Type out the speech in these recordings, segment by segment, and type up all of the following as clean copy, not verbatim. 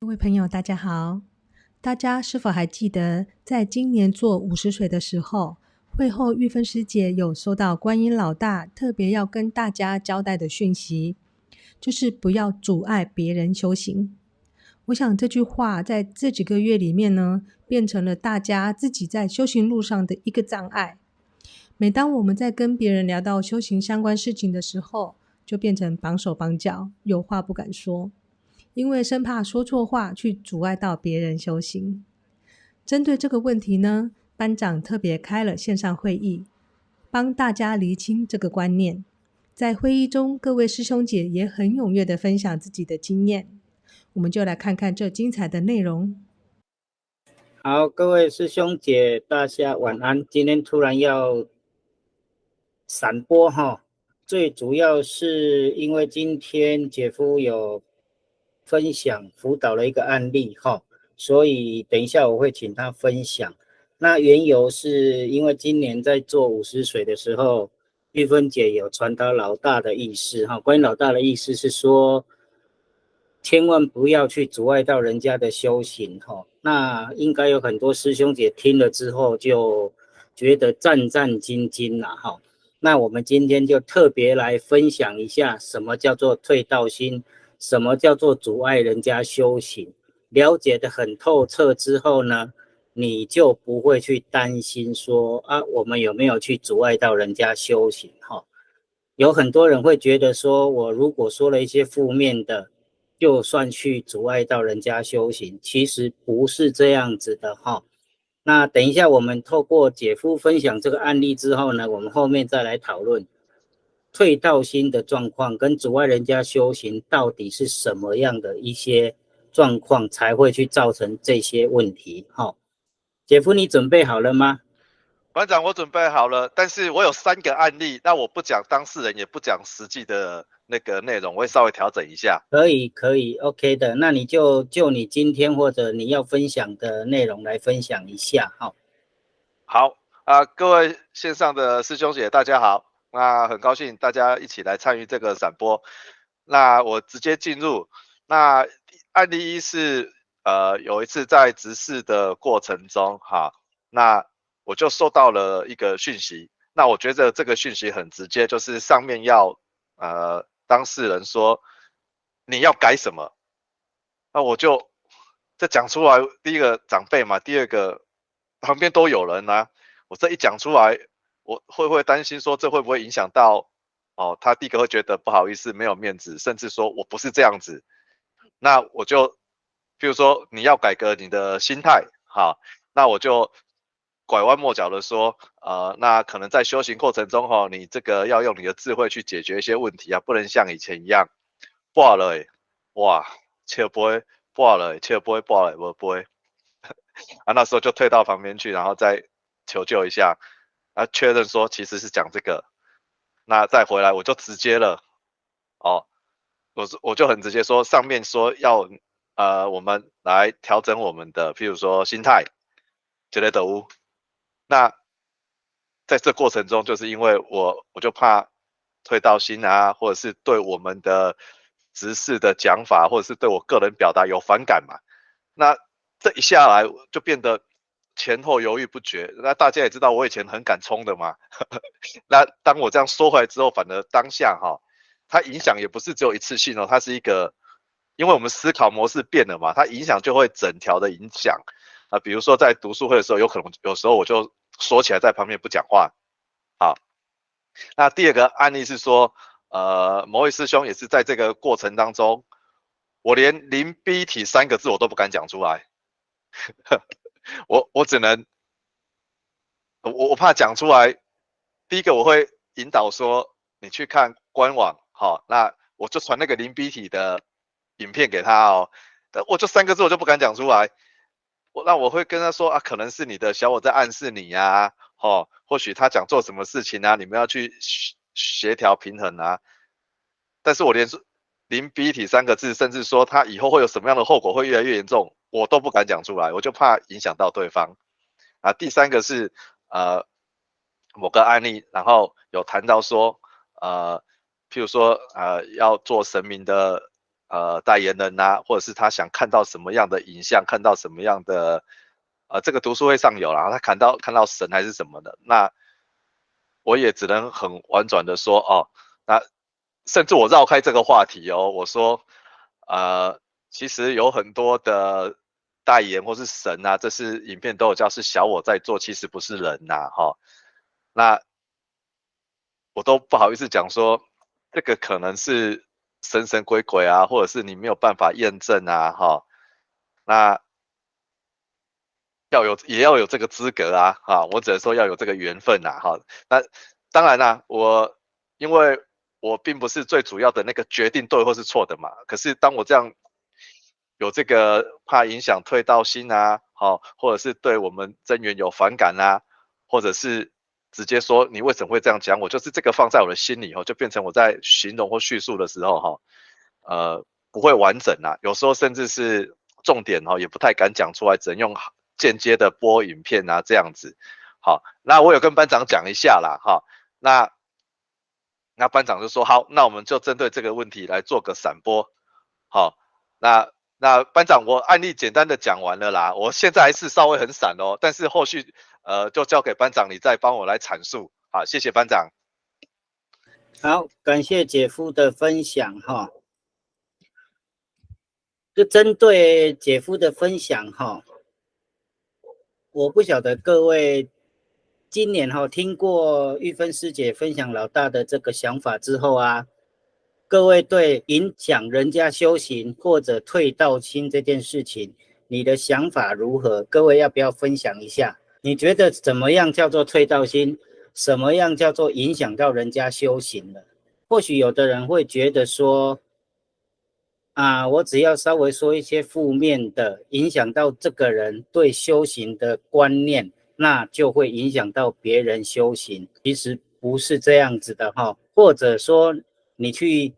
位朋友，大家好。大家是否还记得，在今年做50水的时候，会后玉芬师姐有收到观音老大特别要跟大家交代的讯息，就是不要阻碍别人修行。我想这句话在这几个月里面呢，变成了大家自己在修行路上的一个障碍。每当我们在跟别人聊到修行相关事情的时候，就变成绑手绑脚，有话不敢说。因为生怕说错话去阻碍到别人修行。针对这个问题呢，班长特别开了线上会议，帮大家厘清这个观念。在会议中，各位师兄姐也很踊跃地分享自己的经验。我们就来看看这精彩的内容。好，各位师兄姐，大家晚安。今天突然要闪播哈，最主要是因为今天姐夫有分享辅导了一个案例哈，所以等一下我会请他分享。那缘由是因为今年在做50水的时候，玉芬姐有传达老大的意思哈，关于老大的意思是说，千万不要去阻碍到人家的修行哈。那应该有很多师兄姐听了之后就觉得战战兢兢啦哈。那我们今天就特别来分享一下，什么叫做退道心，什么叫做阻碍人家修行。了解得很透彻之后呢，你就不会去担心说啊，我们有没有去阻碍到人家修行哈。有很多人会觉得说，我如果说了一些负面的，就算去阻碍到人家修行，其实不是这样子的哈。那等一下我们透过姐夫分享这个案例之后呢，我们后面再来讨论退道心的状况跟阻碍人家修行到底是什么样的一些状况才会去造成这些问题哈。姐夫，你准备好了吗？班长，我准备好了，但是我有3个案例，那我不讲当事人，也不讲实际的那个内容，我会稍微调整一下。可以 OK 的，那你就你今天或者你要分享的内容来分享一下哈。好各位线上的师兄姐大家好，那很高兴大家一起来参与这个闪播。那我直接进入，那案例1是有一次在执事的过程中哈，那我就收到了一个讯息，那我觉得这个讯息很直接，就是上面要当事人说你要改什么，那我就这讲出来，第一个长辈嘛，第二个旁边都有人啊，我这一讲出来，我会不会担心说这会不会影响到他第一个会觉得不好意思，没有面子，甚至说我不是这样子，那我就譬如说你要改革你的心态，好，那我就拐弯抹角的说，那可能在修行过程中你这个要用你的智慧去解决一些问题啊，不能像以前一样挂了哇，切不会挂了，切不会挂了，不会那时候就退到旁边去，然后再求救一下，确认说其实是讲这个，那再回来我就直接了我就很直接说，上面说要我们来调整我们的，譬如说心态之类的那在这过程中，就是因为我就怕退道心啊，或者是对我们的执事的讲法，或者是对我个人表达有反感嘛。那这一下来就变得前后犹豫不决。那大家也知道我以前很敢冲的嘛，那当我这样说回来之后，反而当下它影响也不是只有一次性它是一个，因为我们思考模式变了嘛，它影响就会整条的影响比如说在读书会的时候，有可能有时候我就说起来在旁边不讲话。好，那第二个案例是说，某位师兄也是在这个过程当中，我连临逼体3个字我都不敢讲出来，我只能，我怕讲出来，第一个我会引导说你去看官网，好，那我就传那个临逼体的影片给他但我就3个字我就不敢讲出来，我会跟他说可能是你的小我在暗示你呀或许他讲做什么事情你们要去协调平衡但是我连临逼体3个字，甚至说他以后会有什么样的后果会越来越严重，我都不敢讲出来，我就怕影响到对方第3个是某个案例，然后有谈到说譬如说要做神明的代言人啊，或者是他想看到什么样的影像，看到什么样的这个读书会上有啦，他看到神还是什么的，那我也只能很婉转的说哦，那甚至我绕开这个话题哦，我说其实有很多的代言或是神啊，这是影片都有叫是小我在做，其实不是人呐那我都不好意思讲说这个可能是神神鬼鬼啊，或者是你没有办法验证啊那也要有这个资格啊我只能说要有这个缘分那当然啦因为我并不是最主要的那个决定对或是错的嘛，可是当我这样有这个怕影响退道心啊或者是对我们增援有反感啊，或者是直接说你为什么会这样讲，我就是这个放在我的心里就变成我在形容或叙述的时候不会完整有时候甚至是重点也不太敢讲出来，只能用间接的播影片这样子。好，那我有跟班长讲一下啦那班长就说好，那我们就针对这个问题来做个闪播。好，那班长我案例简单的讲完了啦，我现在还是稍微很散但是后续就交给班长你再帮我来阐述。好，谢谢班长。好，感谢姐夫的分享就针对姐夫的分享我不晓得各位今年听过玉芬师姐分享老大的这个想法之后各位对影响人家修行或者退道心这件事情，你的想法如何？各位要不要分享一下？你觉得怎么样叫做退道心？什么样叫做影响到人家修行了？或许有的人会觉得说我只要稍微说一些负面的，影响到这个人对修行的观念，那就会影响到别人修行。其实不是这样子的或者说你去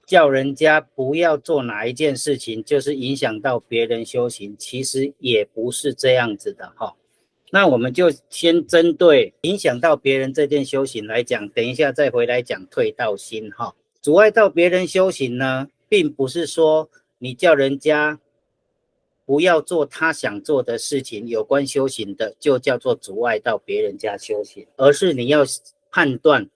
叫人家不要做哪一件事情，就是影响到别人修行，其实也不是这样子的那我们就先针对影响到别人这件修行来讲，等一下再回来讲退道心阻碍到别人修行呢，并不是说你叫人家不要做他想做的事情，有关修行的就叫做阻碍到别人家修行，而是你要判断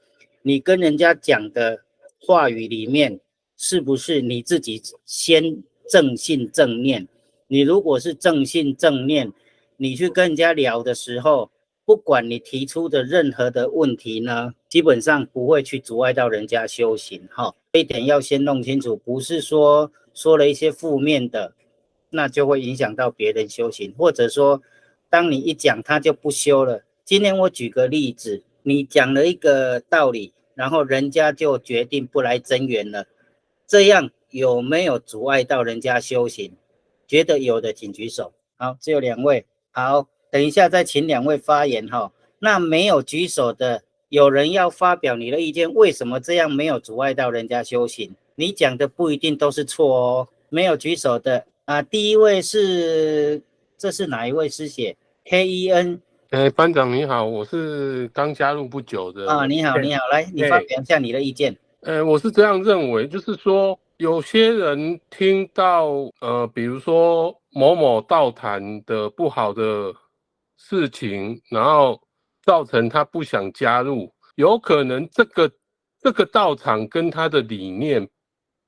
你跟人家讲的话语里面是不是你自己先正信正念。你如果是正信正念，你去跟人家聊的时候，不管你提出的任何的问题呢，基本上不会去阻碍到人家修行这一点要先弄清楚，不是说了一些负面的，那就会影响到别人修行，或者说当你一讲他就不修了。今天我举个例子，你讲了一个道理，然后人家就决定不来增援了，这样有没有阻碍到人家修行？觉得有的请举手。好，只有2位。好，等一下再请2位发言那没有举手的，有人要发表你的意见，为什么这样没有阻碍到人家修行？你讲的不一定都是错没有举手的第一位是，这是哪一位师姐 ？KEN。班长你好，我是刚加入不久的。你好，来，你发表一下你的意见。我是这样认为，就是说有些人听到比如说某某道坛的不好的事情，然后造成他不想加入，有可能这个道场跟他的理念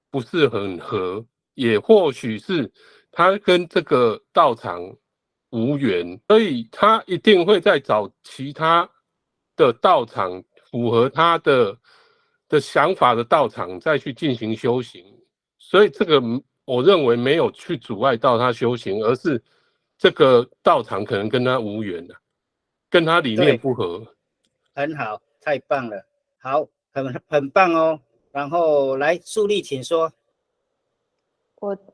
不是很合，也或许是他跟这个道场无缘，所以他一定会再找其他的道场符合他的想法的道场再去进行修行。所以这个我认为没有去阻碍到他修行，而是这个道场可能跟他无缘跟他理念不合。很好，太棒了，好，很棒然后来树立请说。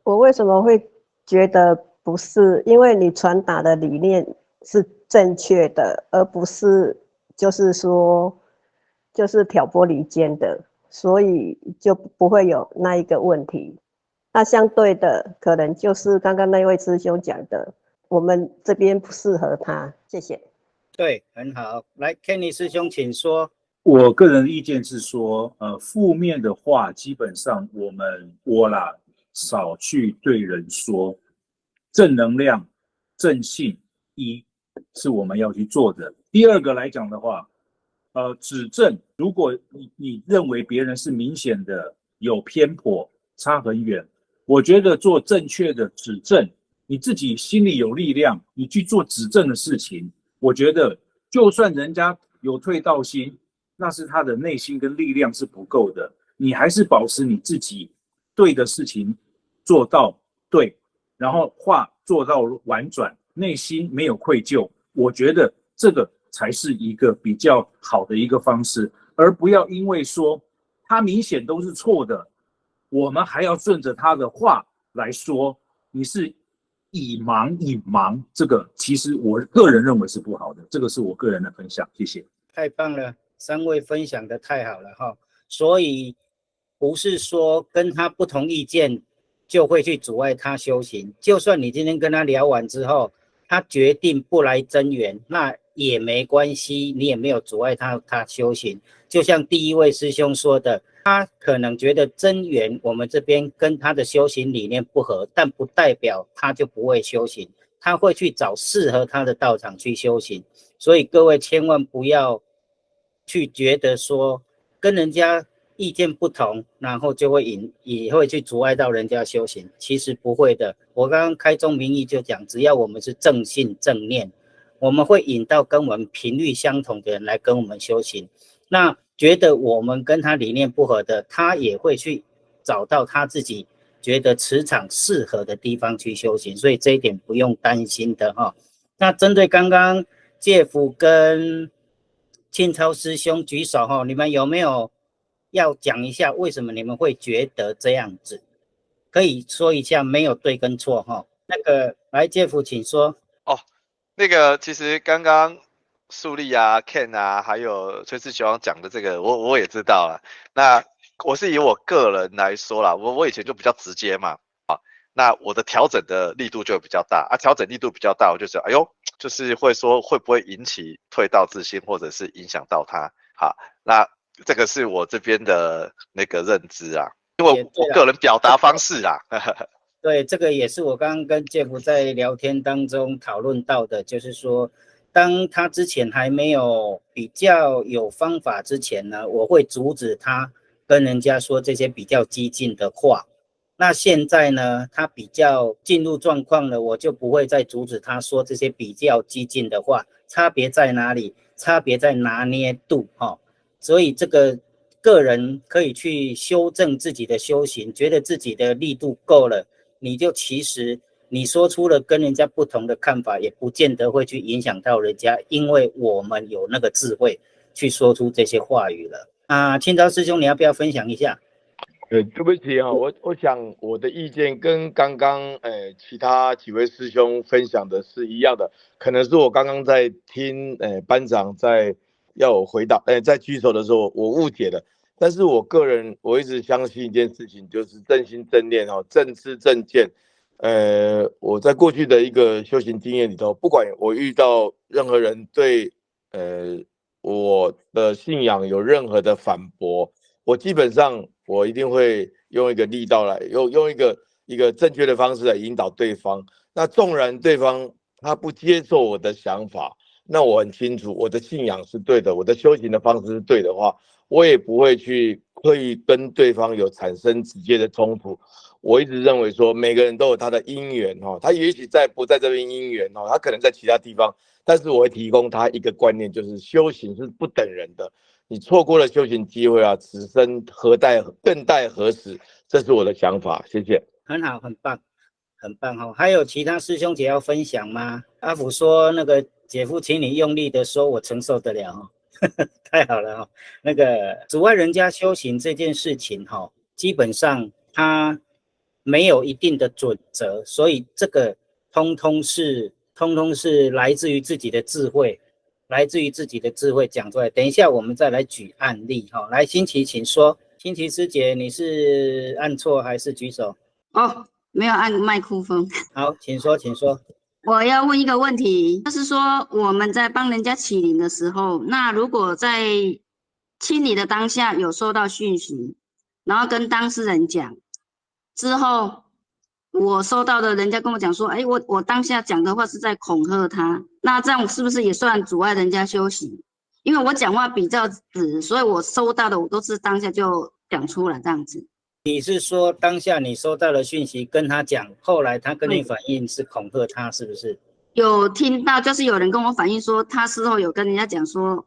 我为什么会觉得不是？因为你传达的理念是正确的，而不是就是说就是挑拨离间的，所以就不会有那一个问题。那相对的，可能就是刚刚那位师兄讲的，我们这边不适合他。谢谢。对，很好。来 ，Kenny 师兄请说。我个人意见是说，负面的话，基本上我啦，少去对人说。正能量、正信是我们要去做的。第二个来讲的话，指正，如果你认为别人是明显的有偏颇，差很远，我觉得做正确的指正，你自己心里有力量，你去做指正的事情，我觉得就算人家有退道心，那是他的内心跟力量是不够的，你还是保持你自己对的事情做到对，然后话做到婉转，内心没有愧疚，我觉得这个才是一个比较好的一个方式，而不要因为说他明显都是错的，我们还要顺着他的话来说，你是以盲隐盲，这个其实我个人认为是不好的，这个是我个人的分享，谢谢。太棒了，3位分享的太好了哈，所以不是说跟他不同意见就会去阻碍他修行，就算你今天跟他聊完之后，他决定不来增援，那也没关系，你也没有阻碍他修行。就像第一位师兄说的，他可能觉得增援我们这边跟他的修行理念不合，但不代表他就不会修行，他会去找适合他的道场去修行。所以各位千万不要去觉得说跟人家意见不同，然后就会也会去阻碍到人家修行，其实不会的。我刚刚开宗明义就讲，只要我们是正信正念，我们会引到跟我们频率相同的人来跟我们修行。那觉得我们跟他理念不合的，他也会去找到他自己觉得磁场适合的地方去修行，所以这一点不用担心的哈。那针对刚刚介甫跟庆超师兄举手哈，你们有没有要讲一下为什么你们会觉得这样子？可以说一下，没有对跟错哈。那个来介甫请说。哦，那个其实刚刚树立啊 Ken 啊还有崔志雄讲的这个我也知道了。那我是以我个人来说啦，我以前就比较直接嘛，那我的调整的力度就比较大啊，调整力度比较大，我就想哎呦，就是会说会不会引起退道自心，或者是影响到他。好，那这个是我这边的那个认知啊，因为我个人表达方式啊。对，这个也是我刚刚跟介甫在聊天当中讨论到的，就是说，当他之前还没有比较有方法之前呢，我会阻止他跟人家说这些比较激进的话。那现在呢，他比较进入状况了，我就不会再阻止他说这些比较激进的话。差别在哪里？差别在拿捏度哈。所以这个个人可以去修正自己的修行，觉得自己的力度够了，你就其实你说出了跟人家不同的看法，也不见得会去影响到人家，因为我们有那个智慧去说出这些话语了。庆超师兄，你要不要分享一下？对不起啊，我想我的意见跟刚刚其他几位师兄分享的是一样的，可能是我刚刚在听班长在要我回答在举手的时候我误解了。但是我个人我一直相信一件事情，就是正心正念正知正见。我在过去的一个修行经验里头，不管我遇到任何人对我的信仰有任何的反驳，我基本上我一定会用一个力道来用一个正确的方式来引导对方。那纵然对方他不接受我的想法，那我很清楚我的信仰是对的，我的修行的方式是对的话，我也不会去刻意跟对方有产生直接的冲突。我一直认为说每个人都有他的因缘他也许不在这边因缘他可能在其他地方，但是我会提供他一个观念，就是修行是不等人的，你错过了修行机会啊，此生更待何时？这是我的想法，谢谢。很好，很棒，很棒哈！还有其他师兄姐要分享吗？阿甫说那个姐夫，请你用力的说，我承受得了太好了那个阻碍人家修行这件事情基本上他没有一定的准则，所以这个通通是来自于自己的智慧，讲出来。等一下我们再来举案例来，欣琪请说。欣琪师姐，你是按错还是举手？没有按麦克风。好，请说。我要问一个问题，就是说我们在帮人家起灵的时候，那如果在清理的当下有收到讯息，然后跟当事人讲之后，我收到的人家跟我讲说，哎，我当下讲的话是在恐吓他，那这样是不是也算阻碍人家休息？因为我讲话比较直，所以我收到的我都是当下就讲出来这样子。你是说当下你收到的讯息跟他讲，后来他跟你反映是恐吓他，是不是？有听到，就是有人跟我反映说，他事后有跟人家讲说，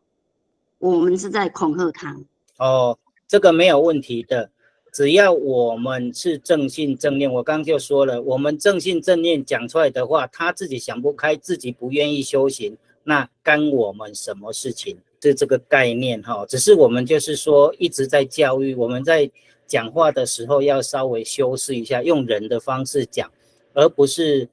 我们是在恐吓他。哦，这个没有问题的，只要我们是正信正念，我刚刚就说了，我们正信正念讲出来的话，他自己想不开，自己不愿意修行，那干我们什么事情？是这个概念哈，只是我们就是说一直在教育，我们在讲话的时候要稍微修饰一下，用人的方式讲，而不是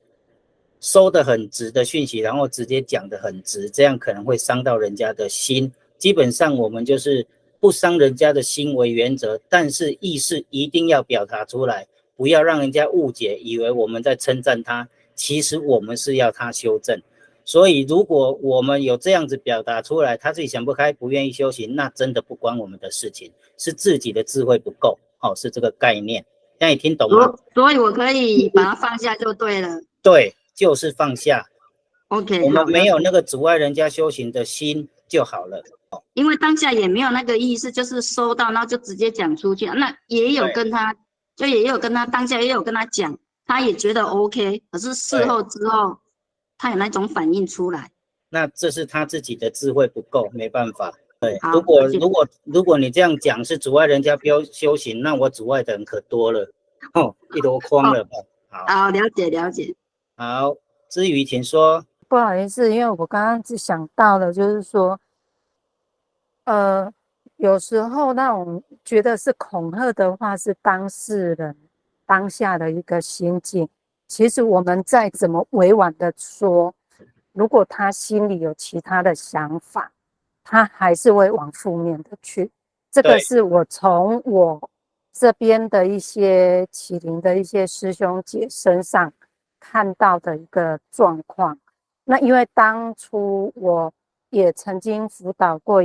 收得很直的讯息，然后直接讲得很直，这样可能会伤到人家的心。基本上我们就是不伤人家的心为原则，但是意识一定要表达出来，不要让人家误解，以为我们在称赞他，其实我们是要他修正。所以如果我们有这样子表达出来，他自己想不开，不愿意修行，那真的不关我们的事情，是自己的智慧不够，是这个概念。这样你听懂吗？所以我可以把它放下就对了。对，就是放下。OK， 我们没有那个阻碍人家修行的心就好了。因为当下也没有那个意思，就是收到，然后就直接讲出去。那也有跟他，就也有跟他当下也有跟他讲，他也觉得 OK， 可是事后之后，他有那种反应出来。那这是他自己的智慧不够，没办法。对，如果你这样讲是阻碍人家修行，那我阻碍的人可多了，一箩筐了吧。好，了解了解。好，之余请说。不好意思，因为我刚刚只想到了，就是说，有时候那种觉得是恐吓的话，是当事人当下的一个心境。其实我们再怎么委婉的说，如果他心里有其他的想法，他还是会往负面的去。这个是我从我这边的一些麒麟的一些师兄姐身上看到的一个状况。那因为当初我也曾经辅导过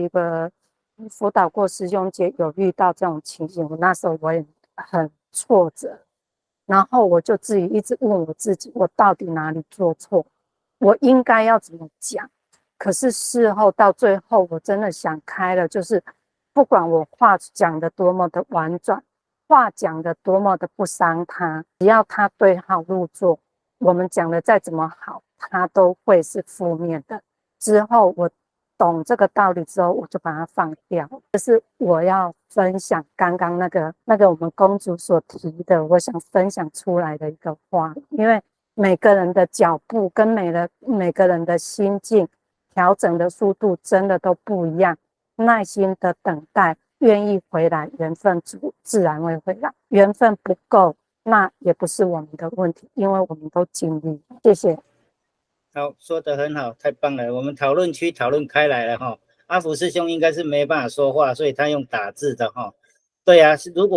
师兄姐有遇到这种情形，我那时候我也很挫折，然后我就自己一直问我自己，我到底哪里做错，我应该要怎么讲。可是事后到最后我真的想开了，就是不管我话讲的多么的婉转，话讲的多么的不伤他，只要他对号入座，我们讲的再怎么好，他都会是负面的。之后我懂这个道理之后，我就把它放掉。这是我要分享刚刚那个我们公主所提的，我想分享出来的一个话。因为每个人的脚步跟每个人的心境调整的速度真的都不一样，耐心的等待，愿意回来，缘分自然会回来。缘分不够，那也不是我们的问题，因为我们都尽力。谢谢。好，说得很好，太棒了。我们讨论区讨论开来了哈。阿福师兄应该是没办法说话，所以他用打字的哈。对啊，如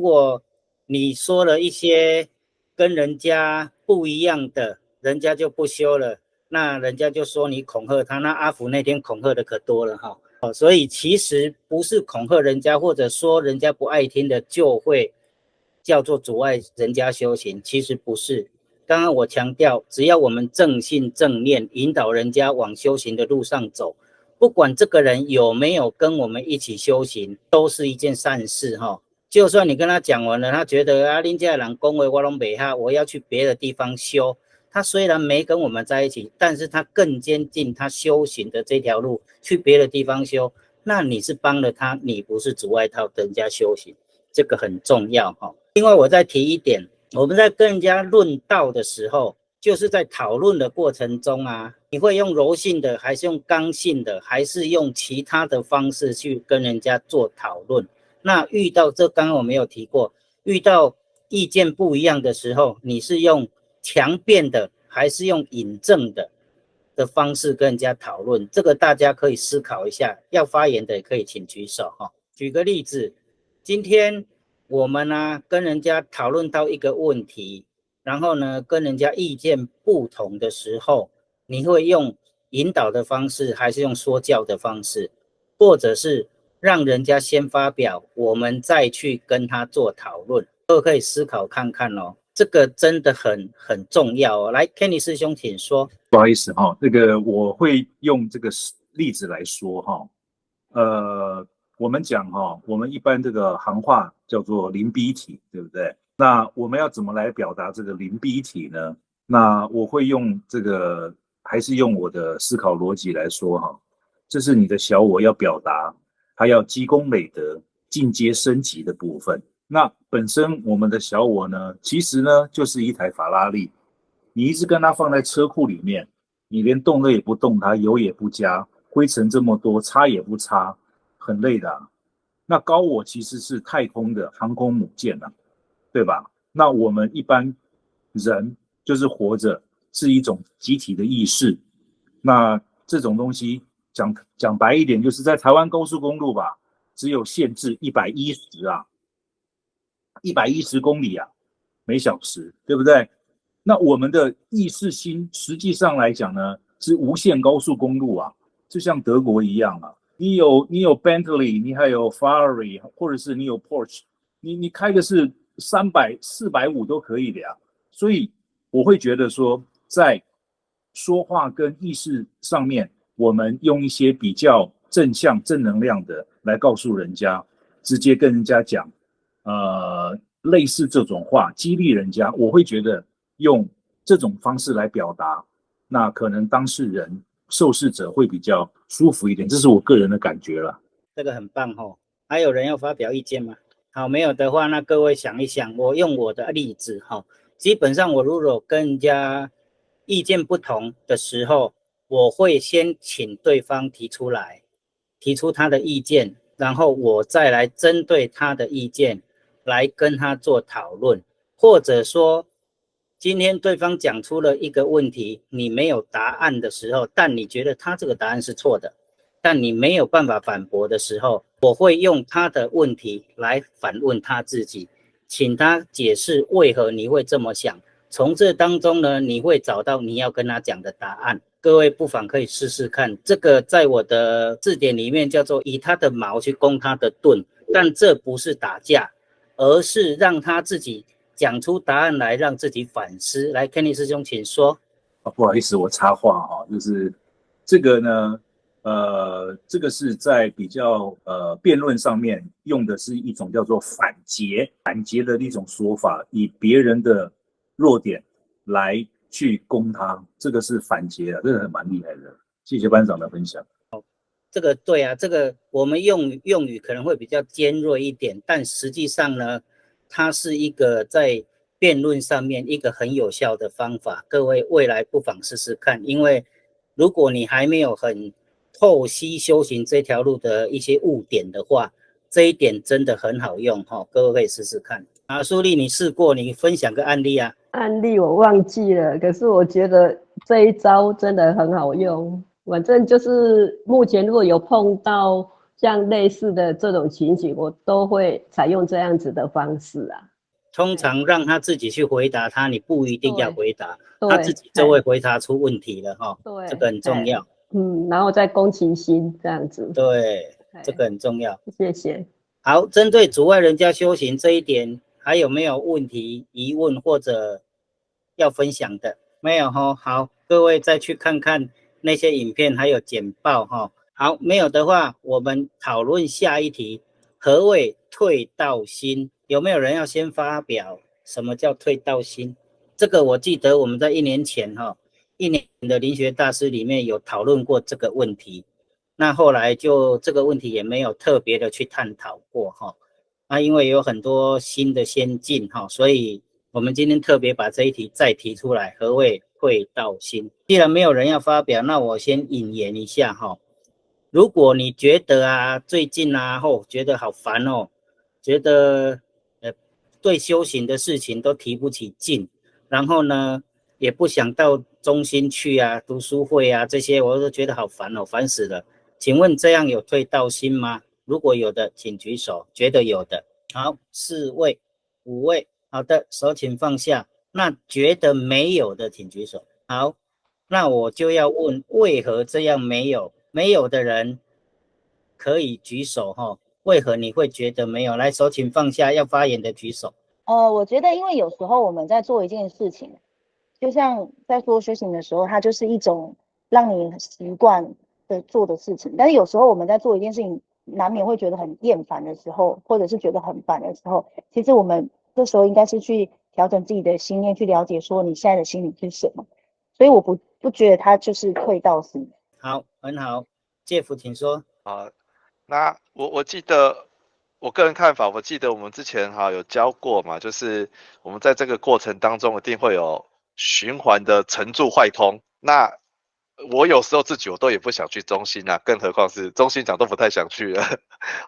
果你说了一些跟人家不一样的，人家就不修了，那人家就说你恐吓他。那阿福那天恐吓的可多了哈。所以其实不是恐吓人家，或者说人家不爱听的就会叫做阻碍人家修行，其实不是。刚刚我强调，只要我们正信正念，引导人家往修行的路上走，不管这个人有没有跟我们一起修行，都是一件善事哈。就算你跟他讲完了，他觉得啊，恁家人讲话我拢袂哈，我要去别的地方修。他虽然没跟我们在一起，但是他更坚定他修行的这条路，去别的地方修。那你是帮了他，你不是阻碍到人家修行，这个很重要哈。另外我再提一点。我们在跟人家论道的时候，就是在讨论的过程中啊，你会用柔性的，还是用刚性的，还是用其他的方式去跟人家做讨论？那遇到刚刚我没有提过，遇到意见不一样的时候，你是用强辩的，还是用引证的方式跟人家讨论？这个大家可以思考一下，要发言的也可以请举手哈。举个例子，今天我们呢跟人家讨论到一个问题，然后呢跟人家意见不同的时候，你会用引导的方式，还是用说教的方式，或者是让人家先发表，我们再去跟他做讨论？都可以思考看看哦。这个真的很重要哦。来 Kenny 师兄请说。不好意思哈，这个我会用这个例子来说哈。我们讲哈，我们一般这个行话叫做淋逼体，对不对？那我们要怎么来表达这个淋逼体呢？那我会用这个，还是用我的思考逻辑来说哈。这是你的小我要表达，它要积功累德、进阶升级的部分。那本身我们的小我呢，其实呢就是一台法拉利，你一直跟它放在车库里面，你连动了也不动它，油也不加，灰尘这么多，擦也不擦，很累的啊。那高我其实是太空的航空母舰啊，对吧？那我们一般人就是活着，是一种集体的意识。那这种东西讲白一点，就是在台湾高速公路吧，只有限制110公里啊，每小时，对不对？那我们的意识心实际上来讲呢，是无限高速公路啊，就像德国一样啊。你有 Bentley， 你还有 Ferrari， 或者是你有 Porsche， 你开的是300、450都可以的呀。所以我会觉得说，在说话跟意识上面，我们用一些比较正向、正能量的来告诉人家，直接跟人家讲，类似这种话，激励人家。我会觉得用这种方式来表达，那可能当事人、受试者会比较舒服一点，这是我个人的感觉了。这个很棒哦。还有人要发表意见吗？好，没有的话，那各位想一想，我用我的例子哈。基本上我如果跟人家意见不同的时候，我会先请对方提出他的意见，然后我再来针对他的意见来跟他做讨论。或者说今天对方讲出了一个问题，你没有答案的时候，但你觉得他这个答案是错的，但你没有办法反驳的时候，我会用他的问题来反问他自己，请他解释为何你会这么想。从这当中呢，你会找到你要跟他讲的答案。各位不妨可以试试看，这个在我的字典里面叫做以他的矛去攻他的盾，但这不是打架，而是让他自己讲出答案来，让自己反思。来 Kenny 师兄请说。不好意思，我插话哈，就是这个呢，这个是在比较辩论上面用的是一种叫做反诘的一种说法，以别人的弱点来去攻他，这个是反诘啊，这个蛮厉害的。谢谢班长的分享。这个对啊，这个我们用语可能会比较尖锐一点，但实际上呢，它是一个在辩论上面一个很有效的方法。各位未来不妨试试看，因为如果你还没有很透析修行这条路的一些误点的话，这一点真的很好用哈，各位可以试试看。啊，苏丽你试过，你分享个案例啊？案例我忘记了，可是我觉得这一招真的很好用。反正就是目前如果有碰到像类似的这种情形，我都会采用这样子的方式啊。通常让他自己去回答他，你不一定要回答，他自己就会回答出问题了哈。对，这个很重要。然后再攻其心这样子。对，这个很重要。谢谢。好，针对阻碍人家修行这一点，还有没有问题、疑问或者要分享的？没有哈。好，各位再去看看那些影片还有简报哈。好，没有的话，我们讨论下一题：何谓退道心？有没有人要先发表？什么叫退道心？这个我记得我们在1年前1年的灵学大师里面有讨论过这个问题。那后来就这个问题也没有特别的去探讨过哈。那因为有很多新的先进哈，所以我们今天特别把这一题再提出来。何谓退道心？既然没有人要发表，那我先引言一下哈。如果你觉得最近觉得好烦哦，觉得对修行的事情都提不起劲，然后呢也不想到中心去读书会这些，我都觉得好烦哦，烦死了。请问这样有退道心吗？如果有的请举手，觉得有的。好，4位5位，好的，手请放下。那觉得没有的请举手。好，那我就要问，为何这样没有？没有的人可以举手为何你会觉得没有？来，手请放下，要发言的举手。我觉得因为有时候我们在做一件事情，就像在做修行的时候，它就是一种让你习惯的做的事情。但是有时候我们在做一件事情，难免会觉得很厌烦的时候，或者是觉得很烦的时候，其实我们这时候应该是去调整自己的心念，去了解说你现在的心理是什么。所以我不觉得它就是退道心。好，很好，Jeff，请说。那我记得我个人看法，我记得我们之前有教过嘛，就是我们在这个过程当中一定会有循环的沉住坏空。那我有时候自己我都也不想去中心啊，更何况是中心讲都不太想去了。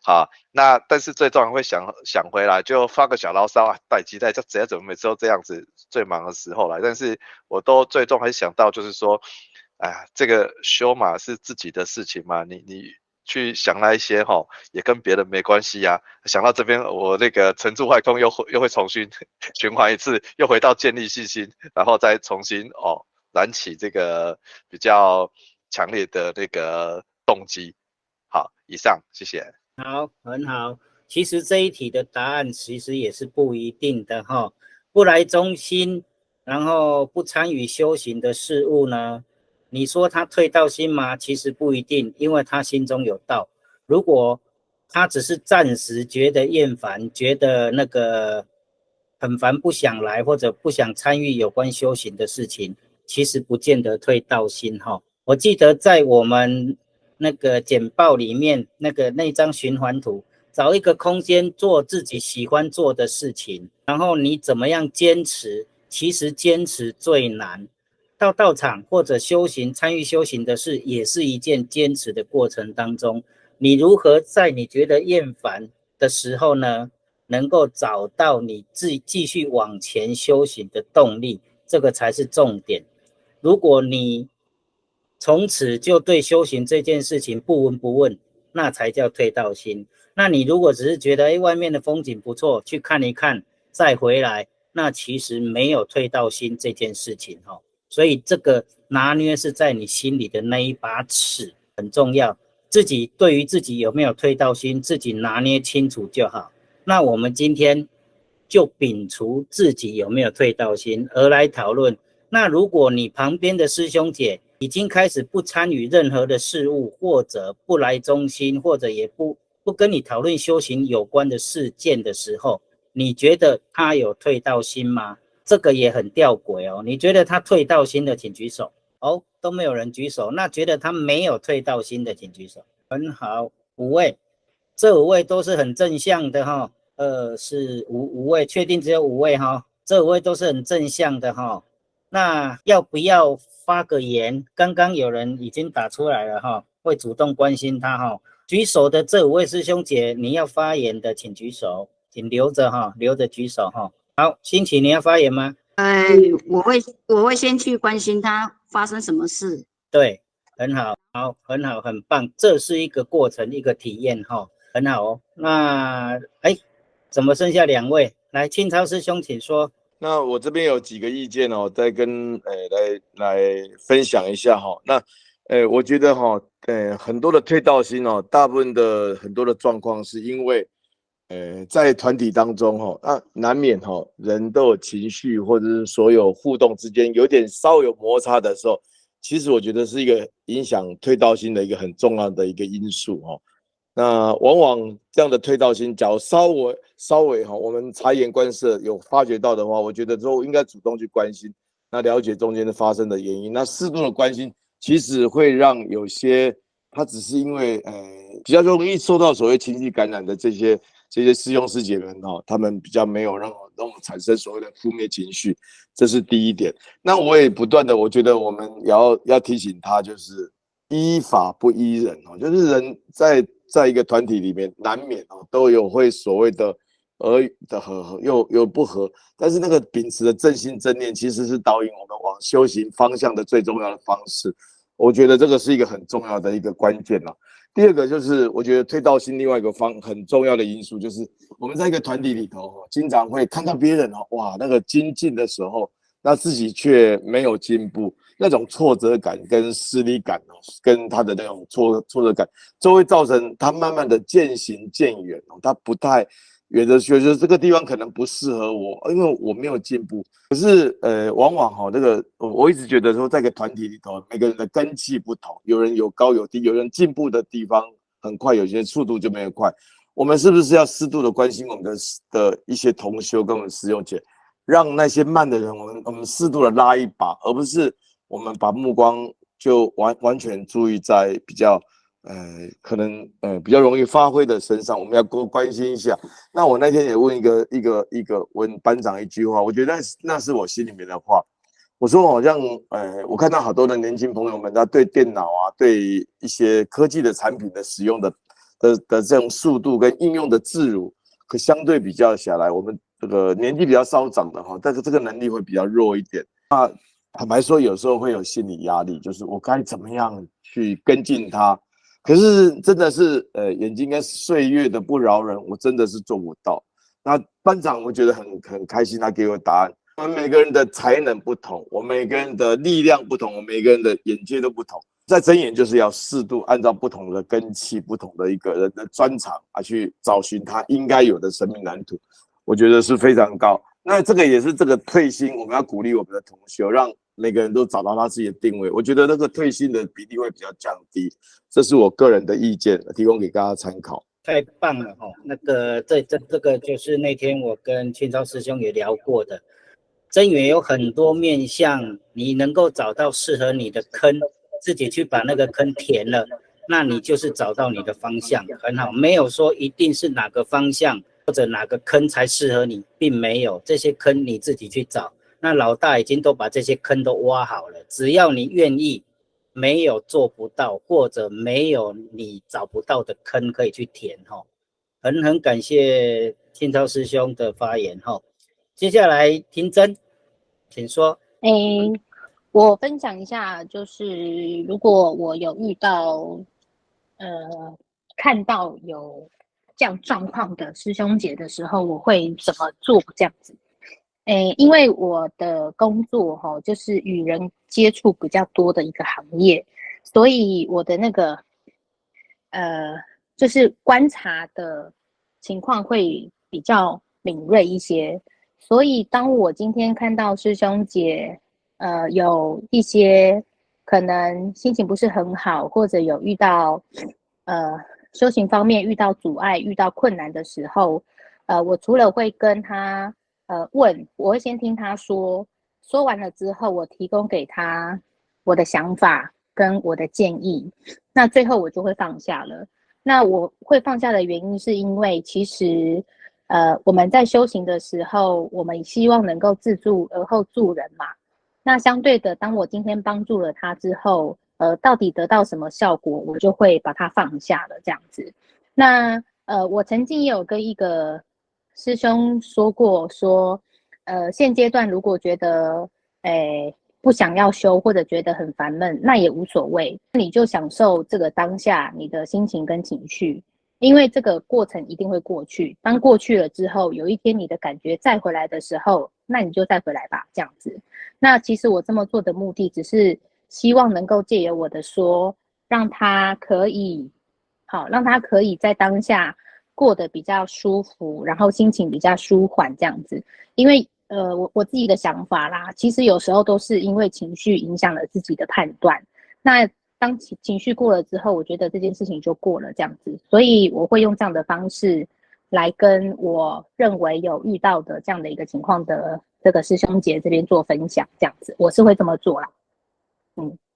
好，那但是最重要会想回来，就发个小牢骚啊，待机待这怎么每次都这样子，最忙的时候来。但是我都最终还想到就是说，这个修嘛是自己的事情嘛，你去想那一些也跟别人没关系啊。想到这边，我那个沉住坏空又会重新循环一次，又回到建立信心，然后再重新燃起这个比较强烈的那个动机。好，以上，谢谢。好，很好。其实这一题的答案其实也是不一定的哈。不来中心，然后不参与修行的事物呢？你说他退道心吗？其实不一定，因为他心中有道。如果他只是暂时觉得厌烦，觉得那个很烦，不想来或者不想参与有关修行的事情，其实不见得退道心哈。我记得在我们那个简报里面，那张循环图，找一个空间做自己喜欢做的事情，然后你怎么样坚持？其实坚持最难。到道场或者修行，参与修行的事，也是一件坚持的过程当中，你如何在你觉得厌烦的时候呢，能够找到你自己继续往前修行的动力，这个才是重点。如果你从此就对修行这件事情不闻不问，那才叫退道心。那你如果只是觉得外面的风景不错，去看一看再回来，那其实没有退道心这件事情所以这个拿捏是在你心里的那一把尺很重要，自己对于自己有没有退道心，自己拿捏清楚就好。那我们今天就摒除自己有没有退道心，而来讨论。那如果你旁边的师兄姐已经开始不参与任何的事物，或者不来中心，或者也不跟你讨论修行有关的事件的时候，你觉得他有退道心吗？这个也很吊诡你觉得他退道心的请举手。都没有人举手。那觉得他没有退道心的请举手。很好，5位，这5位都是很正向的是五位，确定只有5位这5位都是很正向的那要不要发个言？刚刚有人已经打出来了会主动关心他举手的这5位师兄姐，你要发言的请举手，请留着举手好，欣琪，你要发言吗？我会先去关心他发生什么事。对，很好，很好，很棒，这是一个过程，一个体验很好那怎么剩下2位？来，庆超师兄请说。那我这边有几个意见再跟来分享一下那我觉得很多的退道心大部分的很多的状况是因为在团体当中那难免人都有情绪，或者是所有互动之间有点稍微有摩擦的时候，其实我觉得是一个影响退道心的一个很重要的一个因素那往往这样的退道心，假如稍微我们察言观色有发觉到的话，我觉得都应该主动去关心，那了解中间的发生的原因。那适度的关心，其实会让有些他只是因为比较容易受到所谓情绪感染的这些师兄师姐们他们比较没有让我们产生所谓的负面情绪，这是第一点。那我也不断的，我觉得我们要提醒他，就是依法不依人就是人在一个团体里面，难免都有会所谓的俄语的合又不合，但是那个秉持的正心正念，其实是导引我们往修行方向的最重要的方式。我觉得这个是一个很重要的一个关键第二个就是我觉得退道心另外一个很重要的因素，就是我们在一个团体里头经常会看到别人哇那个精进的时候，那自己却没有进步，那种挫折感跟失力感跟他的那种挫折感，就会造成他慢慢的渐行渐远他不太远的觉得这个地方可能不适合我，因为我没有进步。可是往往这个我一直觉得说，在一个团体里头，每个人的根气不同，有人有高有低，有人进步的地方很快，有些速度就没有快。我们是不是要适度的关心我们的一些同修跟我们师兄姐，让那些慢的人，我们适度的拉一把，而不是我们把目光就完全注意在比较可能比较容易发挥的身上，我们要多关心一下。那我那天也问问班长一句话，我觉得那是我心里面的话。我说好像我看到好多的年轻朋友们，他对电脑啊，对一些科技的产品的使用的这种速度跟应用的自如，可相对比较下来，我们这个年纪比较稍长的哈，但是这个能力会比较弱一点。那坦白说，有时候会有心理压力，就是我该怎么样去跟进它。可是真的是眼睛跟岁月的不饶人，我真的是做不到。那班长我觉得很开心，他给我答案。我们每个人的才能不同，我们每个人的力量不同，我们每个人的眼界都不同。在睁眼就是要适度按照不同的根器、不同的一个人的专长去找寻他应该有的生命蓝图，我觉得是非常高。那这个也是这个退心，我们要鼓励我们的同修，让每个人都找到他自己的定位。我觉得那个退心的比例会比较降低，这是我个人的意见，提供给大家参考。太棒了哈！那个这个就是那天我跟清超师兄也聊过的，真元有很多面向，你能够找到适合你的坑，自己去把那个坑填了，那你就是找到你的方向，很好。没有说一定是哪个方向或者哪个坑才适合你，并没有，这些坑你自己去找。那老大已经都把这些坑都挖好了，只要你愿意，没有做不到，或者没有你找不到的坑可以去填哈。很感谢清超师兄的发言哈。接下来婷真，请说。我分享一下，就是如果我有遇到看到有这样状况的师兄姐的时候，我会怎么做这样子？因为我的工作就是与人接触比较多的一个行业，所以我的那个就是观察的情况会比较敏锐一些。所以当我今天看到师兄姐有一些可能心情不是很好，或者有遇到修行方面遇到阻碍、遇到困难的时候，我除了会跟他问，我会先听他说完了之后，我提供给他我的想法跟我的建议，那最后我就会放下了。那我会放下的原因是因为其实我们在修行的时候，我们希望能够自助而后助人嘛。那相对的，当我今天帮助了他之后，到底得到什么效果，我就会把它放下了这样子。那我曾经也有跟一个师兄说过，说现阶段如果觉得不想要修，或者觉得很烦闷，那也无所谓，你就享受这个当下你的心情跟情绪，因为这个过程一定会过去。当过去了之后，有一天你的感觉再回来的时候，那你就再回来吧，这样子。那其实我这么做的目的，只是希望能够借由我的说，让他可以在当下过得比较舒服，然后心情比较舒缓这样子。因为我自己的想法啦，其实有时候都是因为情绪影响了自己的判断。那当情绪过了之后，我觉得这件事情就过了这样子。所以我会用这样的方式来跟我认为有遇到的这样的一个情况的这个师兄姐这边做分享，这样子我是会这么做啦。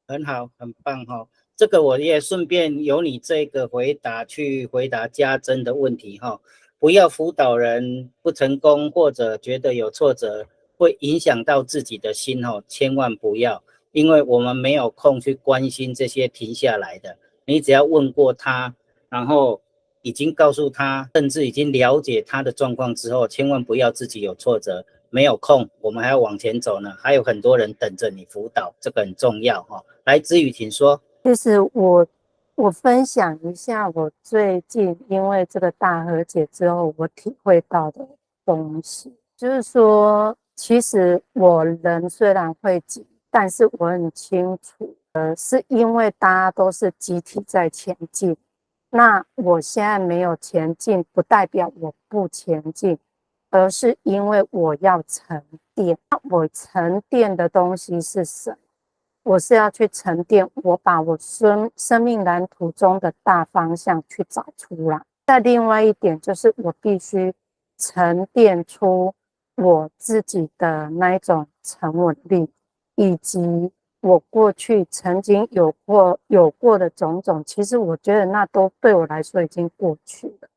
很好，很棒哈。这个我也顺便由你这个回答去回答家珍的问题哈。不要辅导人不成功，或者觉得有挫折，会影响到自己的心哈，千万不要，因为我们没有空去关心这些停下来的。你只要问过他，然后已经告诉他，甚至已经了解他的状况之后，千万不要自己有挫折，没有空，我们还要往前走呢，还有很多人等着你辅导，这个很重要哈。来，知宇请说。其实我分享一下我最近因为这个大和解之后我体会到的东西，就是说其实我人虽然会急，但是我很清楚是因为大家都是集体在前进，那我现在没有前进，不代表我不前进，而是因为我要沉淀。我沉淀的东西是什么？我是要去沉淀，我把我生命蓝图中的大方向去找出来。再另外一点就是我必须沉淀出我自己的那一种沉稳力，以及我过去曾经有过的种种，其实我觉得那都对我来说已经过去了，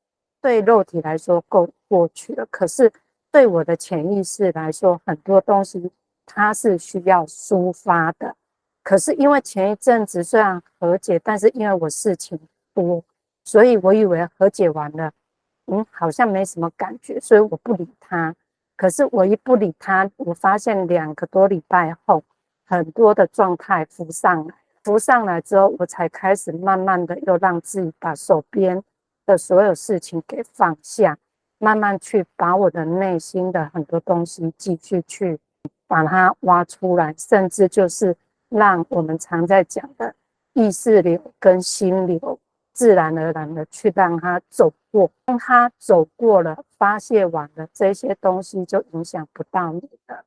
对肉体来说过去了，可是对我的潜意识来说，很多东西它是需要抒发的。可是因为前一阵子虽然和解，但是因为我事情多，所以我以为和解完了，好像没什么感觉，所以我不理他。可是我一不理他，我发现2个多礼拜后，很多的状态浮上来之后，我才开始慢慢的又让自己把手边的所有事情给放下，慢慢去把我的内心的很多东西继续去把它挖出来，甚至就是让我们常在讲的意识流跟心流自然而然的去让它走过，当它走过了，发泄完了，这些东西就影响不到你了。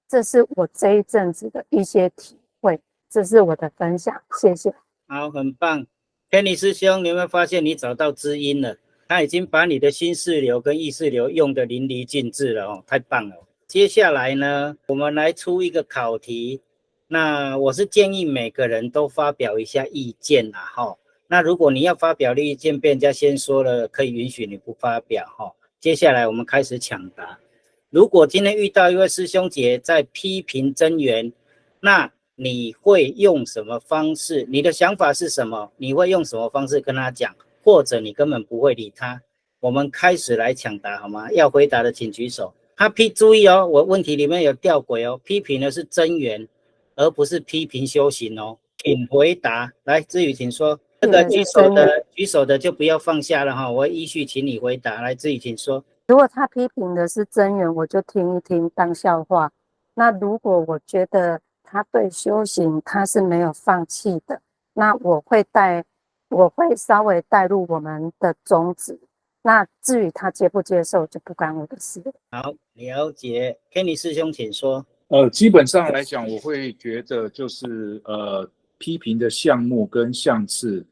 这是我这一阵子的一些体会，这是我的分享，谢谢。好，很棒。Kenny 师兄，你有没有发现你找到知音了？他已经把你的心事流跟意识流用得淋漓尽致了哦，太棒了。接下来呢，我们来出一个考题。那我是建议每个人都发表一下意见啦齁。那如果你要发表的意见被人家先说了，可以允许你不发表齁。接下来我们开始抢答。如果今天遇到一位师兄姐在批评真源，那你会用什么方式？你的想法是什么？你会用什么方式跟他讲？或者你根本不会理他？我们开始来抢答好吗？要回答的请举手。注意哦，我问题里面有吊诡哦，批评的是真源，而不是批评修行哦。请回答。来，志宇请说。这个举手的就不要放下了哈，我会依序请你回答。来，志宇请说。如果他批评的是真源，我就听一听当笑话。那如果我觉得他对修行他是没有放弃的，那我会稍微带入我们的宗旨。那至于他接不接受，就不关我的事。好，了解。Kenny 师兄请说。基本上来讲，我会觉得就是批评的项目跟项次，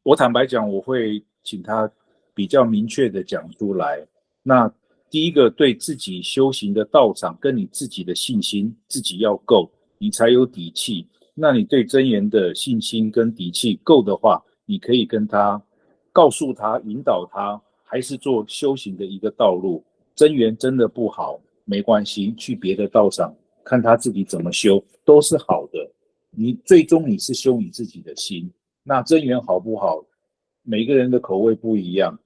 我坦白讲，我会请他比较明确的讲出来。那第一个，对自己修行的道场跟你自己的信心自己要够，你才有底气。那你对真言的信心跟底气够的话，你可以跟他告诉他，引导他，还是做修行的一个道路。真言真的不好，没关系，去别的道场看他自己怎么修，都是好的。你最终你是修你自己的心。那真源好不好，每个人的口味不一样。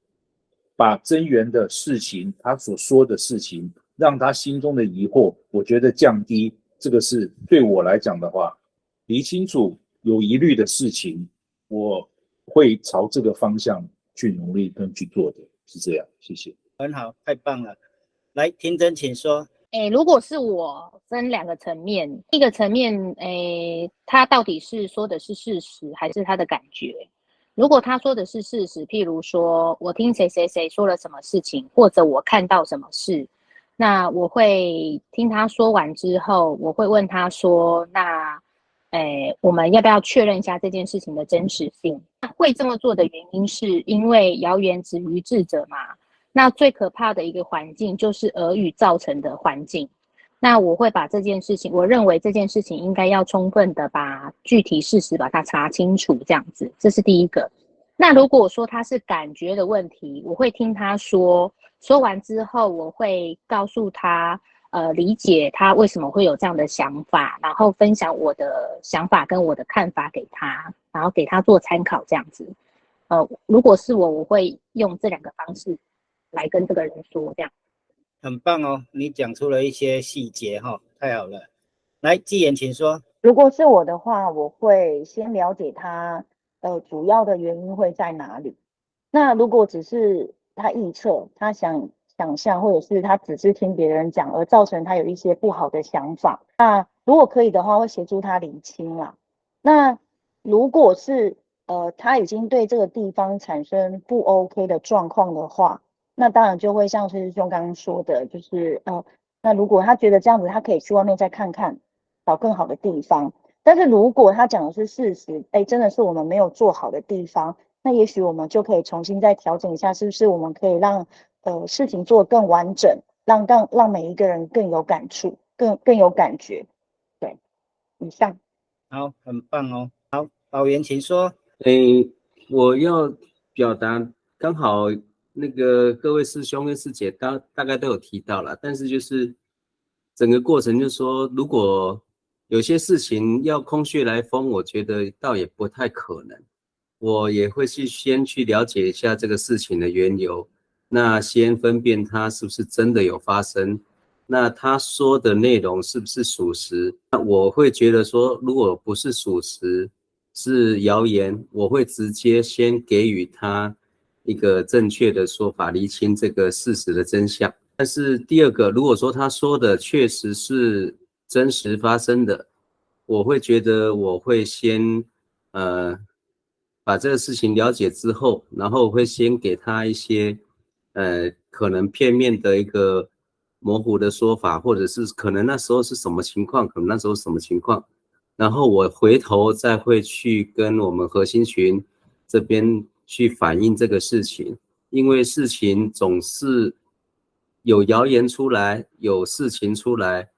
把真源的事情，他所说的事情，让他心中的疑惑，我觉得降低，这个是对我来讲的话，理清楚有疑虑的事情，我会朝这个方向去努力跟去做的，是这样。谢谢。很好，太棒了。来，听真请说。如果是我分2个层面，一个层面，他到底是说的是事实还是他的感觉？如果他说的是事实，譬如说我听谁谁谁说了什么事情，或者我看到什么事，那我会听他说完之后，我会问他说，那我们要不要确认一下这件事情的真实性？会这么做的原因是因为谣言止于智者嘛。那最可怕的一个环境就是耳语造成的环境。那我会把这件事情，我认为这件事情应该要充分的把具体事实把它查清楚，这样子，这是第一个。那如果说他是感觉的问题，我会听他说完之后，我会告诉他，理解他为什么会有这样的想法，然后分享我的想法跟我的看法给他，然后给他做参考，这样子。如果是我会用这2个方式来跟这个人说，这样。很棒哦，你讲出了一些细节哈，太好了。来，纪言请说。如果是我的话，我会先了解他主要的原因会在哪里。那如果只是他臆测，他想象，或者是他只是听别人讲而造成他有一些不好的想法，那如果可以的话，会协助他理清啦。那如果是他已经对这个地方产生不 OK 的状况的话，那当然就会像师兄刚刚说的，就是那如果他觉得这样子，他可以去外面再看看，找更好的地方。但是如果他讲的是事实，真的是我们没有做好的地方，那也许我们就可以重新再调整一下，是不是我们可以让事情做得更完整，让每一个人更有感触，更有感觉。对，以上。好，很棒哦。好，宝源请说。我要表达刚好那个各位师兄跟师姐大概都有提到了，但是就是整个过程就是说，如果有些事情要空穴来风，我觉得倒也不太可能。我也会先去了解一下这个事情的缘由，那先分辨它是不是真的有发生，那他说的内容是不是属实。那我会觉得说，如果不是属实，是谣言，我会直接先给予他一个正确的说法，厘清这个事实的真相。但是第二个，如果说他说的确实是真实发生的，我会觉得我会先把这个事情了解之后，然后会先给他一些可能片面的一个模糊的说法，或者是可能那时候是什么情况，可能那时候是什么情况，然后我回头再会去跟我们核心群这边去反映这个事情。因为事情总是有谣言出来，有事情出来，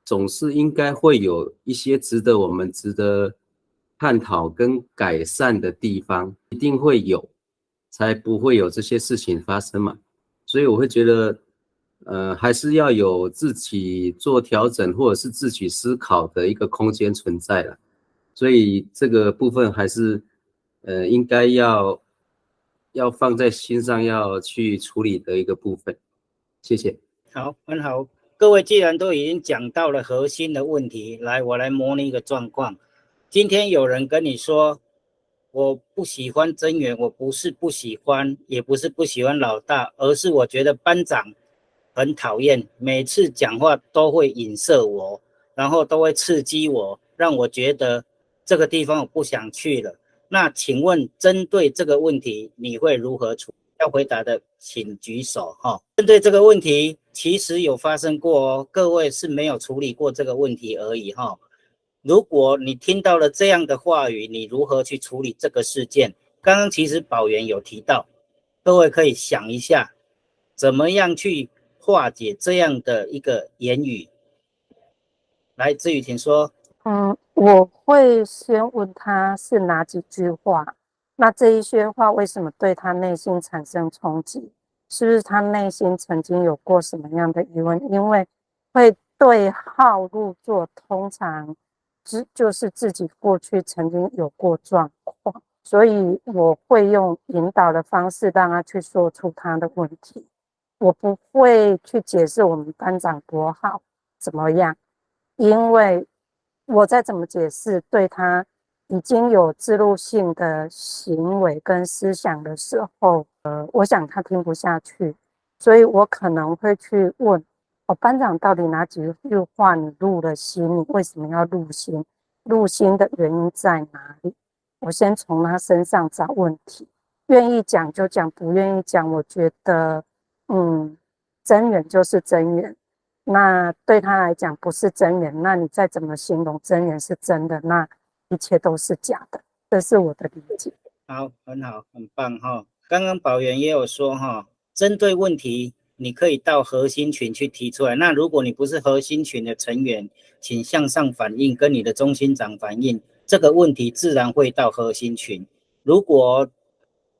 总是应该会有一些我们值得探讨跟改善的地方，一定会有，才不会有这些事情发生嘛。所以我会觉得还是要有自己做调整或者是自己思考的一个空间存在了。所以这个部分还是应该要放在心上，要去处理的一个部分。谢谢。好，很好。各位既然都已经讲到了核心的问题，来，我来模拟一个状况。今天有人跟你说，我不喜欢增援，我不是不喜欢，也不是不喜欢老大，而是我觉得班长很讨厌，每次讲话都会影射我，然后都会刺激我，让我觉得这个地方我不想去了。那请问针对这个问题你会如何处理？要回答的请举手哈。针对这个问题其实有发生过哦，各位是没有处理过这个问题而已哈。如果你听到了这样的话语，你如何去处理这个事件？刚刚其实宝源有提到，各位可以想一下怎么样去化解这样的一个言语。来，志宇请说。我会先问他是哪几句话，那这一些话为什么对他内心产生冲击？是不是他内心曾经有过什么样的疑问？因为会对号入座，通常就是自己过去曾经有过状况，所以我会用引导的方式让他去说出他的问题。我不会去解释我们班长多好怎么样，因为我再怎么解释，对他已经有植入性的行为跟思想的时候，我想他听不下去，所以我可能会去问，班长到底哪几句话你入了心？你为什么要入心？入心的原因在哪里？我先从他身上找问题，愿意讲就讲，不愿意讲，我觉得，真缘就是真缘。那对他来讲不是真缘，那你再怎么形容真缘是真的，那一切都是假的，这是我的理解。好，很好，很棒哈。刚刚宝源也有说哈，针对问题你可以到核心群去提出来。那如果你不是核心群的成员，请向上反映，跟你的中心长反映，这个问题自然会到核心群。如果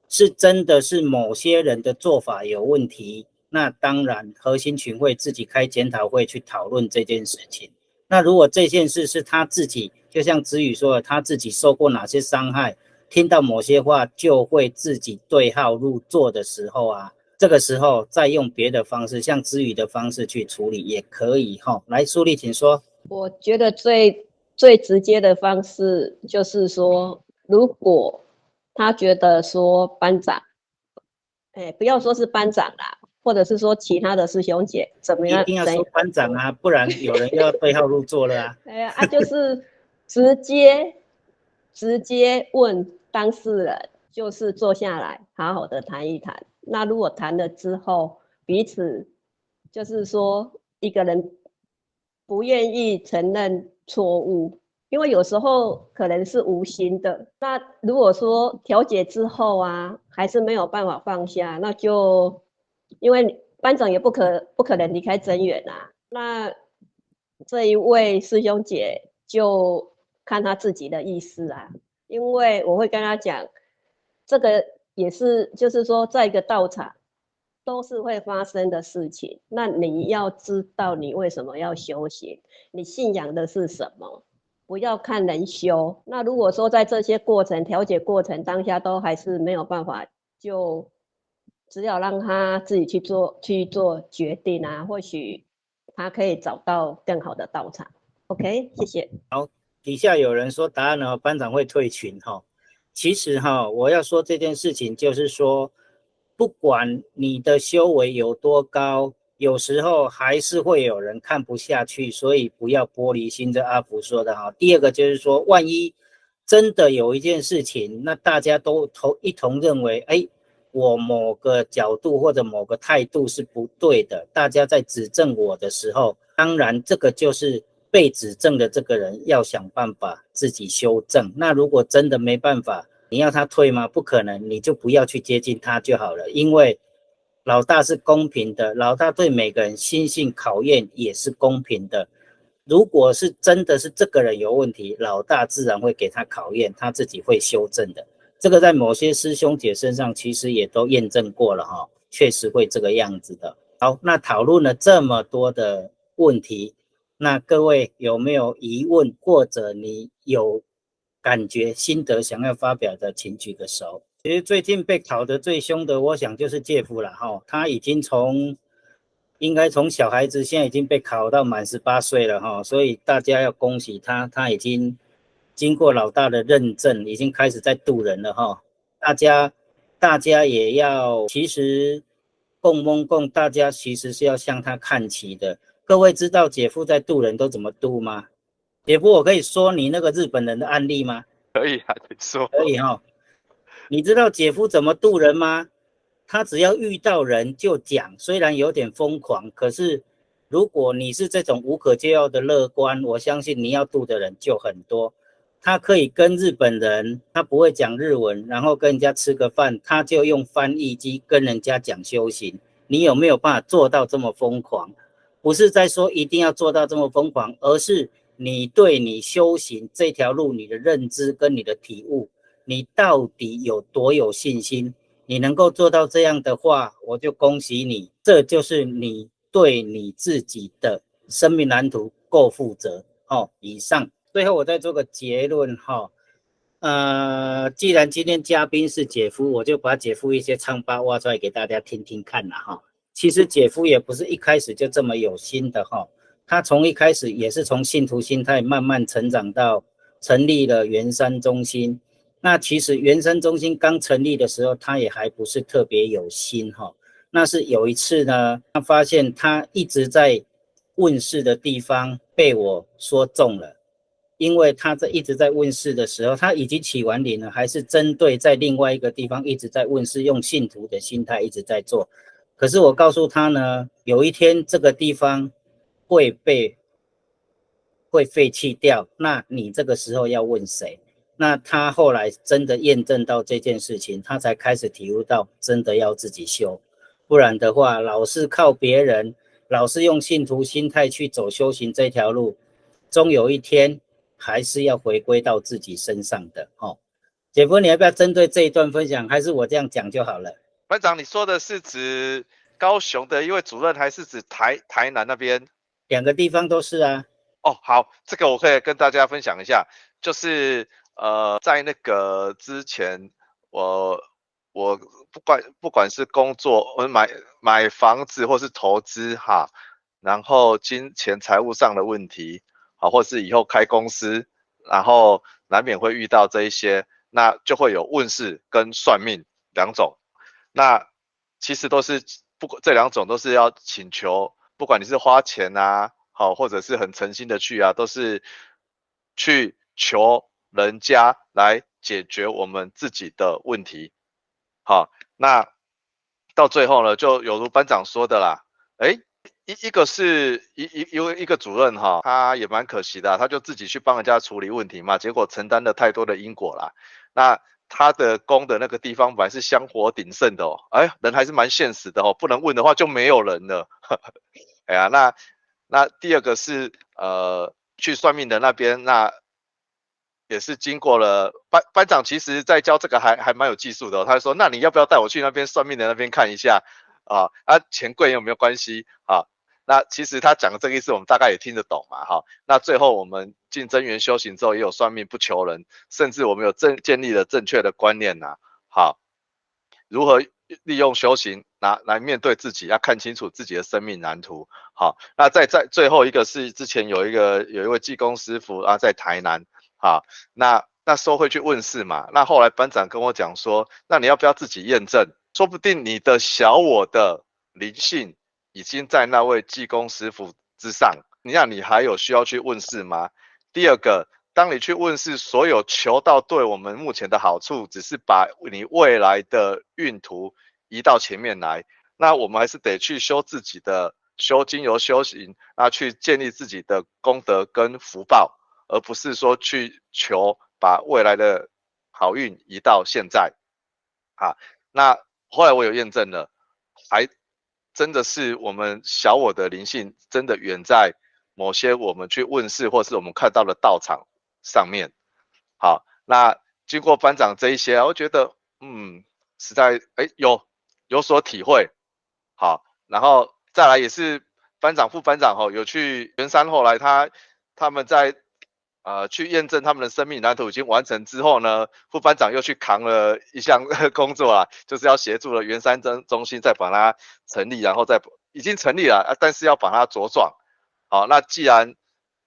是真的是某些人的做法有问题，那当然核心群会自己开检讨会去讨论这件事情。那如果这件事是他自己，就像子宇说的，他自己受过哪些伤害，听到某些话就会自己对号入座的时候啊，这个时候再用别的方式，像子宇的方式去处理也可以哈。来，苏丽请说。我觉得最直接的方式就是说，如果他觉得说班长，不要说是班长啦，或者是说其他的师兄姐怎么样，一定要说班长啊，不然有人要对号入座了啊。就是直接问当事人就是坐下来好好的谈一谈。那如果谈了之后，彼此就是说一个人不愿意承认错误，因为有时候可能是无心的。那如果说调解之后啊，还是没有办法放下，那就因为班长也不可能离开增援啊。那这一位师兄姐就看他自己的意思啊，因为我会跟他讲，这个也是就是说在一个道场都是会发生的事情，那你要知道你为什么要修行，你信仰的是什么，不要看人修。那如果说在这些过程调解过程当下都还是没有办法，就只有让他自己去做决定啊，或许他可以找到更好的道场。OK， 谢谢。好，底下有人说答案呢，班长会退群哈。其实哈，我要说这件事情就是说，不管你的修为有多高，有时候还是会有人看不下去，所以不要玻璃心。这阿福说的哈。第二个就是说，万一真的有一件事情，那大家都一同认为，哎，我某个角度或者某个态度是不对的，大家在指正我的时候，当然这个就是被指正的这个人要想办法自己修正。那如果真的没办法，你要他退吗？不可能，你就不要去接近他就好了。因为老大是公平的，老大对每个人心性考验也是公平的。如果是真的是这个人有问题，老大自然会给他考验，他自己会修正的。这个在某些师兄姐身上其实也都验证过了哈，确实会这个样子的。好，那讨论了这么多的问题，那各位有没有疑问，或者你有感觉心得想要发表的，请举个手。其实最近被考得最凶的，我想就是介夫了哈，他已经应该从小孩子现在已经被考到满18岁了哈，所以大家要恭喜他，他已经经过老大的认证，已经开始在渡人了哈。大家也要，其实大家其实是要向他看齐的。各位知道姐夫在渡人都怎么渡吗？姐夫，我可以说你那个日本人的案例吗？可以啊，你说。可以哈。你知道姐夫怎么渡人吗？他只要遇到人就讲，虽然有点疯狂，可是如果你是这种无可救药的乐观，我相信你要渡的人就很多。他可以跟日本人，他不会讲日文，然后跟人家吃个饭，他就用翻译机跟人家讲修行。你有没有办法做到这么疯狂？不是在说一定要做到这么疯狂，而是你对你修行这条路你的认知跟你的体悟，你到底有多有信心？你能够做到这样的话，我就恭喜你，这就是你对你自己的生命蓝图够负责。以上，最后我再做个结论哈。既然今天嘉宾是姐夫，我就把姐夫一些疮疤挖出来给大家听听看了哈。其实姐夫也不是一开始就这么有心的哈，他从一开始也是从信徒心态慢慢成长到成立了圆山中心。那其实圆山中心刚成立的时候，他也还不是特别有心哈。那是有一次呢，他发现他一直在问世的地方被我说中了，因为他一直在问世的时候，他已经起完灵了，还是针对在另外一个地方一直在问世，用信徒的心态一直在做。可是我告诉他呢，有一天这个地方会废弃掉，那你这个时候要问谁？那他后来真的验证到这件事情，他才开始体悟到真的要自己修，不然的话老是靠别人，老是用信徒心态去走修行这条路，终有一天还是要回归到自己身上的。姐夫，你要不要针对这一段分享，还是我这样讲就好了？班长，你说的是指高雄的一位主任，还是指台南那边？两个地方都是啊。哦，好，这个我可以跟大家分享一下，就是在那个之前，我不管是工作，我买房子或是投资哈，然后金钱财务上的问题，好，或是以后开公司，然后难免会遇到这一些，那就会有问事跟算命两种。那其实都是这两种都是要请求，不管你是花钱啊，好，或者是很诚心的去啊，都是去求人家来解决我们自己的问题。好，那到最后呢，就有如班长说的啦，一个是一个主任哈，他也蛮可惜的，他就自己去帮人家处理问题嘛，结果承担了太多的因果啦。那他的功的那个地方本来是香火鼎盛的哦，人还是蛮现实的哦，不能问的话就没有人了。哎呀，那第二个是去算命的那边，那也是经过了班长，其实在教这个还蛮有技术的哦，他说那你要不要带我去那边算命的那边看一下啊？钱贵有没有关系啊？那其实他讲的这个意思，我们大概也听得懂嘛，哈。那最后我们进真元修行之后，也有算命不求人，甚至我们有建立了正确的观念呐，好，如何利用修行来面对自己，要看清楚自己的生命蓝图。好，那在最后一个是之前有一位技工师傅啊，在台南，好，那时候会去问事嘛，那后来班长跟我讲说，那你要不要自己验证？说不定你的小我的灵性已经在那位技工师傅之上，那你还有需要去问事吗？第二个，当你去问事，所有求到对我们目前的好处，只是把你未来的运途移到前面来，那我们还是得去修自己的经由修行，那去建立自己的功德跟福报，而不是说去求把未来的好运移到现在。那后来我有验证了，还真的是我们小我的灵性真的远在某些我们去问事或是我们看到的道场上面。好，那经过班长这一些，我觉得实在有所体会。好，然后再来也是班长副班长有去圆山，后来他们在去验证他们的生命蓝图已经完成之后呢，副班长又去扛了一项工作啊，就是要协助了圆山中心再把它成立，然后已经成立了但是要把它茁壮。好，那既然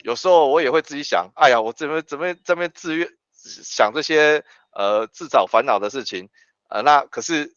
有时候我也会自己想，哎呀，我这边想这些自找烦恼的事情，那可是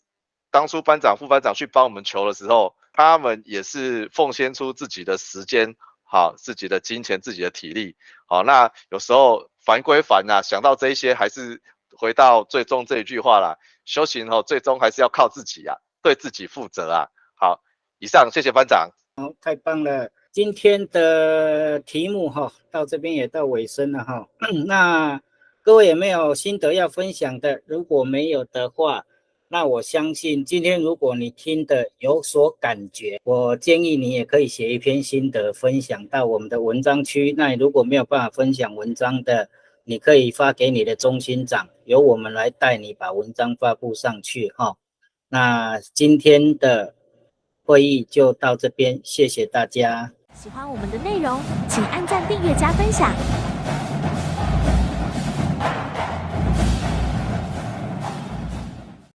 当初班长副班长去帮我们求的时候，他们也是奉献出自己的时间，好，自己的金钱，自己的体力。好，那有时候烦归烦啊，想到这一些还是回到最终这一句话啦，修行最终还是要靠自己啊，对自己负责啊。好，以上谢谢班长。好，太棒了，今天的题目到这边也到尾声了那各位有没有心得要分享的？如果没有的话，那我相信今天如果你听的有所感觉，我建议你也可以写一篇心得分享到我们的文章区。那你如果没有办法分享文章的，你可以发给你的中心长，由我们来带你把文章发布上去那今天的会议就到这边，谢谢大家。喜欢我们的内容，请按赞、订阅、加分享。